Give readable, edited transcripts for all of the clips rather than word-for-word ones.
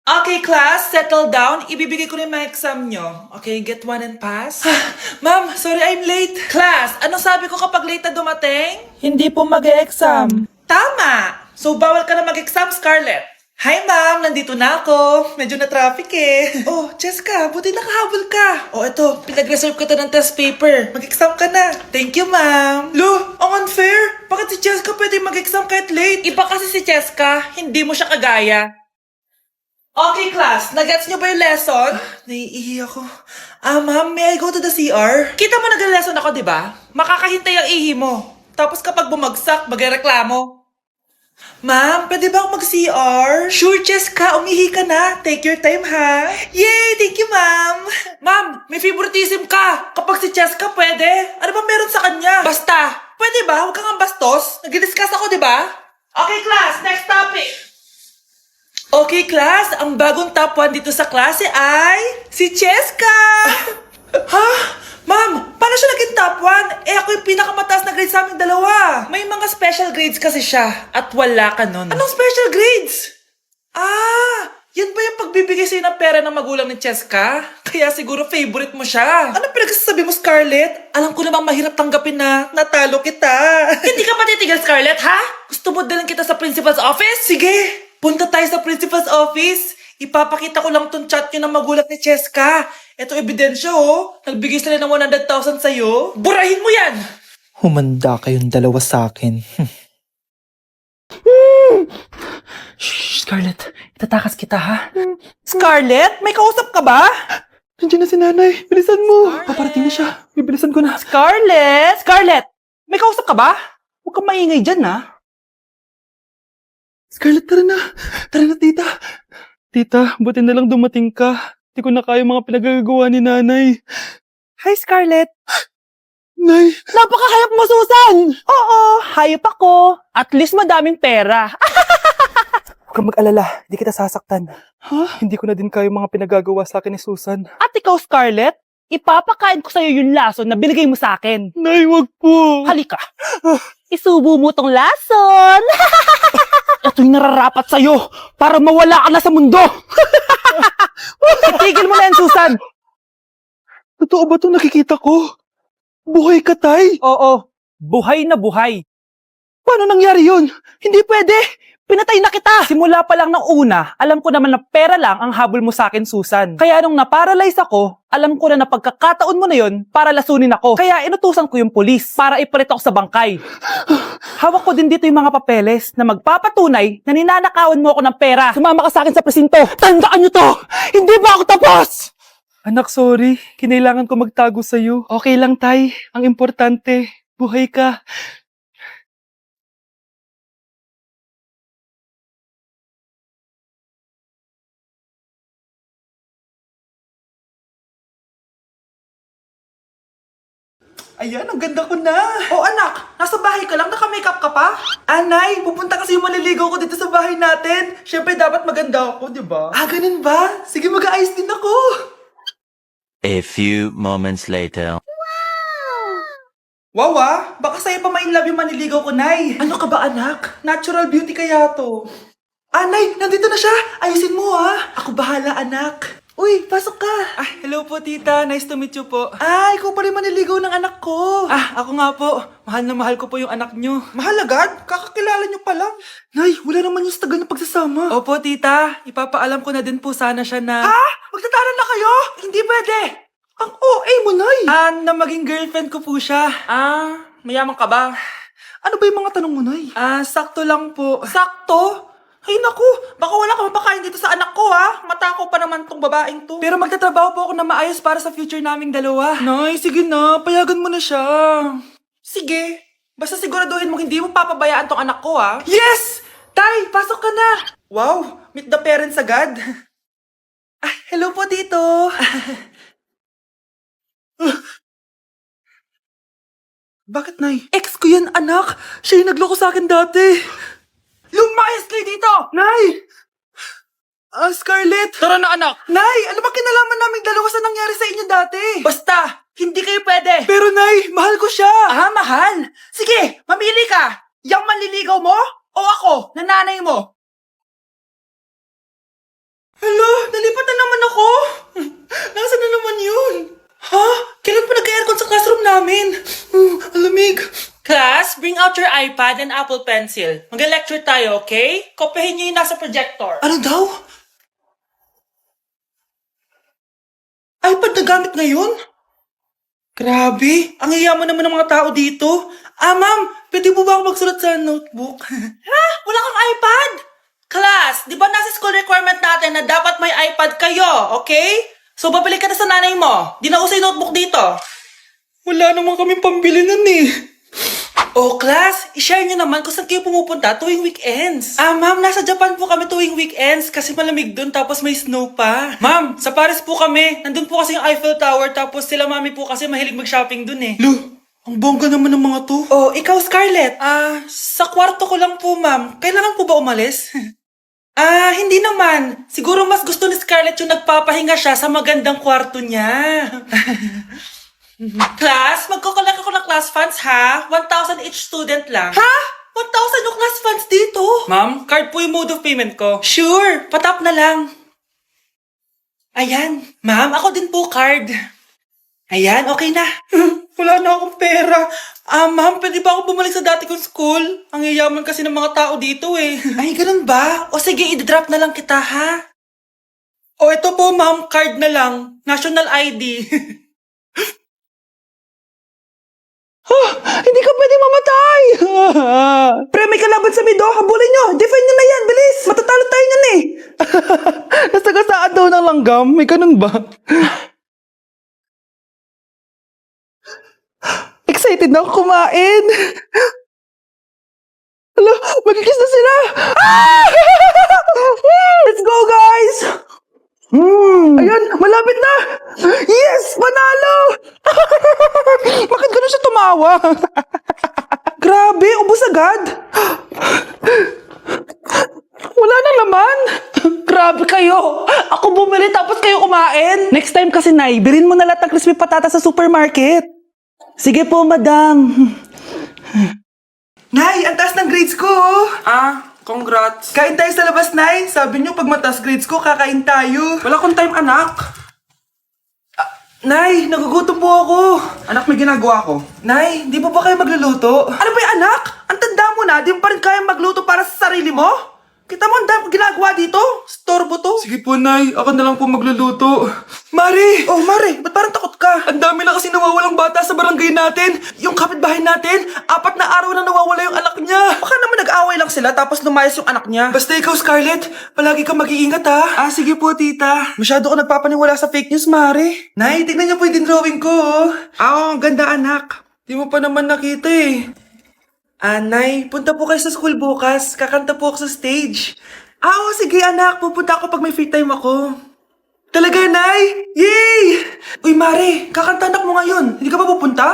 Okay, class, settle down. Ibibigay ko na yung mga exam nyo. Okay, get one and pass. Ma'am, sorry I'm late. Class, ano sabi ko kapag late na dumating? Hindi po mag-e-exam. Tama! So, bawal ka na mag-exam, Scarlett. Hi, ma'am! Nandito na ako. Medyo na-traffic eh. Oh, Jessica, buti nakahabol ka. Oh, eto, pinag-reserve ka to ng test paper. Mag-exam ka na. Thank you, ma'am. Lo, ang unfair. Bakit si Jessica pwede mag-exam kahit late? Iba kasi si Jessica, hindi mo siya kagaya. Okay, class. Nagets niyo ba yung lesson? Naiihi ako. Ma'am, may I go to the CR? Kita mo nag-lesson ako, di ba? Makakahintay ang ihi mo. Tapos kapag bumagsak, magreklamo. Ma'am, pwede ba ako mag-CR? Sure, Jessica. Umihi ka na. Take your time, ha? Yay! Thank you, ma'am. Ma'am, may favoritism ka. Kapag si Jessica pwede, ano ba meron sa kanya? Basta, pwede ba? Huwag kang ang bastos. Nag-discuss ako, di ba? Okay, class. Next topic. Okay, class. Ang bagong top 1 dito sa klase ay si Cheska! Ha? Ma'am, paano siya naging top 1? Ako yung pinakamataas na grade sa aming dalawa. May mga special grades kasi siya at wala ka nun. Anong special grades? Yan ba yung pagbibigay sa'yo ng pera ng magulang ni Cheska? Kaya siguro favorite mo siya. Ano pinagsasabi mo, Scarlett? Alam ko namang mahirap tanggapin na natalo kita. Hindi ka patitigil, Scarlett, ha? Gusto mo dalhin kita sa principal's office? Sige! Punta tayo sa principal's office. Ipapakita ko lang tong chat nyo ng magulang ni Cheska. Ito ebidensya, oh. Nagbigay sila ng 100,000 sa'yo. Burahin mo yan! Humanda kayong dalawa sa akin. Shh, Scarlett. Itatakas kita, ha? Scarlett, may kausap ka ba? Nandiyan na si nanay. Bilisan mo. Paparating na siya. Bibilisan ko na. Scarlett! Scarlett! May kausap ka ba? Huwag kang maingay dyan, ha? Scarlett, tara na. Tara na, tita. Tita, buti na lang dumating ka. Hindi ko na kaya mga pinagagawa ni nanay. Hi, Scarlett. Nay, Napaka-hayop mo, Susan! Oo, hayop ako. At least madaming pera. huwag kang mag-alala. Hindi kita sasaktan. Ha? Hindi ko na din kaya mga pinagagawa sa akin ni Susan. At ikaw, Scarlett, ipapakain ko sa'yo yung lason na binigay mo sa akin. Nay, wag po. Halika. Isubo mo tong lason. Ito'y nararapat sa'yo para mawala ka na sa mundo. Itigil mo na yan, Susan. Totoo ba itong nakikita ko? Buhay ka, tay? Oo, buhay na buhay. Paano nangyari yun? Hindi pwede. Pinatay na kita. Simula pa lang ng una, alam ko naman na pera lang ang habol mo sa akin, Susan. Kaya nung na-paralyze ako, alam ko na pagkakataon mo na yon para lasunin ako. Kaya inutusan ko yung pulis para ipalit ako sa bangkay. Hawak ko din dito yung mga papeles na magpapatunay na ninanakawan mo ako ng pera. Sumama ka sa akin sa presinto. Tandaan nyo to! Hindi ba ako tapos? Anak, sorry. Kinailangan ko magtago sa'yo. Okay lang, tay. Ang importante, buhay ka. Ayan, ang ganda ko na. Oh anak, nasa bahay ka lang, naka-makeup ka pa? Anay, pupunta kasi yung maliligaw ko dito sa bahay natin. Siyempre dapat maganda ako, di ba? Ganun ba? Sige, mag-aayos din ako. A few moments later. Wow baka sa'yo pa ma-inlove yung maniligaw ko, Nay. Ano ka ba, anak? Natural beauty kaya to. Nay, nandito na siya. Ayusin mo, ha. Ako bahala, anak. Uy, pasok ka. Hello po, tita. Nice to meet you po. Ikaw pa rin maniligaw ng anak ko. Ako nga po. Mahal na mahal ko po yung anak nyo. Mahal agad? Kakakilala nyo pa lang. Nay, wala naman yung tagal na pagsasama. Opo, tita. Ipapaalam ko na din po sana siya na... Magtatanan na kayo? Hindi pwede. Ang OA mo, Nay. Na maging girlfriend ko po siya. Mayaman ka ba? Ano ba yung mga tanong mo, Nay? Sakto lang po. Sakto? Ay naku, baka wala ka mapakain dito sa anak ko, ha? Matakaw pa naman tong babaeng to. Pero magtatrabaho po ako na maayos para sa future naming dalawa. Nay, sige na. Payagan mo na siya. Sige. Basta siguraduhin mo hindi mo papabayaan tong anak ko, ha? Yes! Tay, pasok ka na. Wow, meet the parents agad. Hello po, tito. Bakit, Nay? Ex ko yan, anak. Siya yung nagloko sa akin dati. Lumayas kayo dito! Nay! Scarlett! Tara na, anak! Nay! Ano ba kinalaman naming dalawa sa nangyari sa inyo dati? Basta! Hindi kayo pwede! Pero, Nay! Mahal ko siya! Mahal? Sige! Mamili ka! Yang manliligaw mo? O ako, na nanay mo? Hello! lamig. Class, bring out your iPad and Apple Pencil. Mag-lecture tayo, okay? Kopyahin niyo yung nasa projector. Ano daw? iPad na gamit ngayon? Grabe, ang yayaman naman ng mga tao dito. Ma'am, pwede po ba ako magsulat sa notebook? Ha? Wala kang iPad? Class, di ba nasa school requirement natin na dapat may iPad kayo, okay? So, babalik ka na sa nanay mo. Di na uso yung notebook dito. Wala naman kaming pambili nun eh. Oh, class, i-share nyo naman kung saan kayo pumupunta tuwing weekends. Ma'am, nasa Japan po kami tuwing weekends kasi malamig dun tapos may snow pa. Ma'am, sa Paris po kami. Nandun po kasi yung Eiffel Tower tapos sila mami po kasi mahilig mag-shopping dun eh. Lu, ang bongga naman ng mga to. Oh, ikaw Scarlett. Sa kwarto ko lang po, ma'am. Kailangan po ba umalis? Hindi naman. Siguro mas gusto ni Scarlett yung nagpapahinga siya sa magandang kwarto niya. Class, magkukulak ako ng class funds ha? 1,000 each student lang. Ha? 1,000 yung class funds dito? Ma'am, card po yung mode of payment ko. Sure, patap na lang. Ayan, ma'am, ako din po card. Ayan, okay na. Wala na akong pera. Ma'am, pwede ba ako bumalik sa dati kong school? Ang yayaman kasi ng mga tao dito eh. Ay, ganun ba? O sige, i-drop na lang kita ha? O ito po ma'am, card na lang. National ID. Hindi ka pwede mamatay! Pre, may kalaban sa mido. Habulin nyo. Defend nyo na yan. Bilis. Matatalo tayo nyan eh. Nasagasaan daw ng langgam. May ganun ba? Excited na ako kumain. Hala, magkikiss na sila. Let's go guys. Ayan, malapit na. Yes, panalo. Bakit ganun siya tumawa? Grabe, ubos agad. Wala na laman. Grabe kayo. Ako bumili tapos kayo kumain. Next time kasi, Nay, bilhin mo na lahat ng crispy patata sa supermarket. Sige po, madam. Nay, ang taas ng grades ko. Congrats. Kain tayo sa labas, Nay. Sabi niyo, pag mataas grades ko, kakain tayo. Wala akong time, anak. Nay, nagugutom po ako. Anak, may ginagawa ko. Nay, di po ba kayo magluluto? Ano ba yung anak? Ang tanda mo na, di mo pa rin kaya magluto para sa sarili mo? Kita mo ang dami kong ginagawa dito? Storbo to. Sige po, Nay. Ako na lang po magluluto. Mari! Oh, Mari, ba't parang takot ka? Ang dami na kasi nawawalang bata sa barangay natin. Yung kapitbahay natin, 4 na araw na nawawala yung anak niya. Baka naman nag-away lang sila tapos lumayas yung anak niya. Basta ikaw, Scarlett, palagi kang mag-iingat ha. Sige po, tita. Masyado ko nagpapaniwala sa fake news, Mari. Nay, tignan niyo po yung drawing ko. Ang ganda anak. Di mo pa naman nakita eh. Nay, punta po kayo sa school bukas. Kakanta po ako sa stage. Oo, sige anak. Pupunta ako pag may free time ako. Talaga, Nay? Yay! Uy, Mare, kakanta anak mo ngayon. Hindi ka ba pupunta?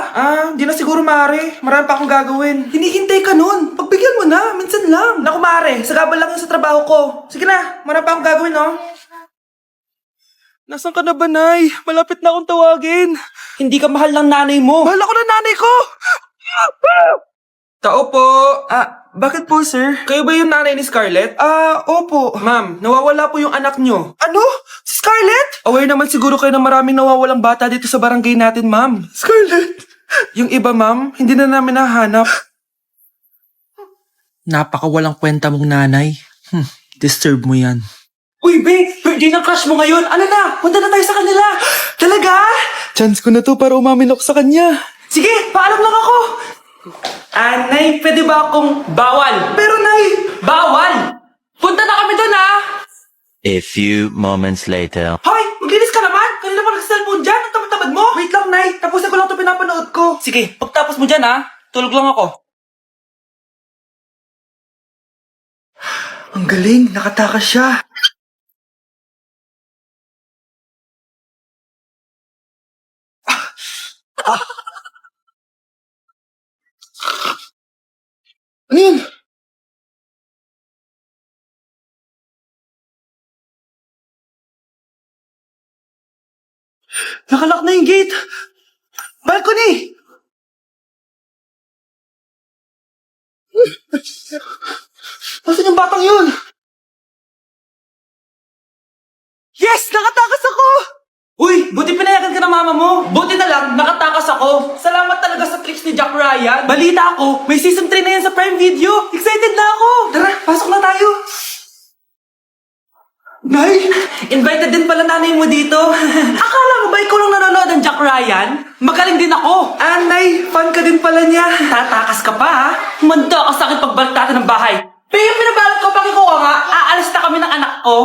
Di na siguro, Mare. Marami pa akong gagawin. Hinihintay ka nun. Pagbigyan mo na. Minsan lang. Naku, Mare. Sagabal lang yun sa trabaho ko. Sige na. Marami pa akong gagawin, no? Nasaan ka na ba, Nay? Malapit na akong tawagin. Hindi ka mahal ng nanay mo. Mahal ako ng nanay ko! Tao po. Bakit po, sir? Kayo ba yung nanay ni Scarlett? Opo. Ma'am, nawawala po yung anak nyo. Ano? Si Scarlett? Aware naman siguro kayo na maraming nawawalang bata dito sa barangay natin, ma'am. Scarlett? Yung iba, ma'am, hindi na namin nahanap. Napakawalang kwenta mong nanay. Disturb mo yan. Uy, babe! Birthday ng crush mo ngayon! Ano na? Punta na tayo sa kanila! Talaga? Chance ko na to para umamin ako sa kanya. Sige, paalam lang ako! Nay, pwede ba akong bawal? Pero, Nay, bawal! Punta na kami doon, ha? A few moments later. Hoy, maglinis ka naman! Kanina pa nag-cellphone dyan, ang tamad-tamad mo! Wait lang, Nay, tapusin ko lang ito pinapanood ko. Sige, pagtapos mo dyan, ha? Tulog lang ako. Ang galing, nakatakas siya. Ano yun? Nakalak na yung gate. Balcony! Nasaan yung batang yun? Yes! Nakatakas ako! Uy, buti pinayagan ka na mama mo. Buti na lang, nakatakas ako. Salamat talaga sa tricks ni Jack Ryan. Balita ako, may season 3 na yan sa Prime Video. Excited na ako. Tara, pasok na tayo. Nay, invited din pala nanay mo dito. Akala mo ba ikaw lang nanonood ng Jack Ryan? Magaling din ako. Nay, fan ka din pala niya. Tatakas ka pa ha? Manda ka sa akin pagbalik natin ng bahay. Pero yung pinabalot ko, pag ikaw ka nga, aalis na kami ng anak ko.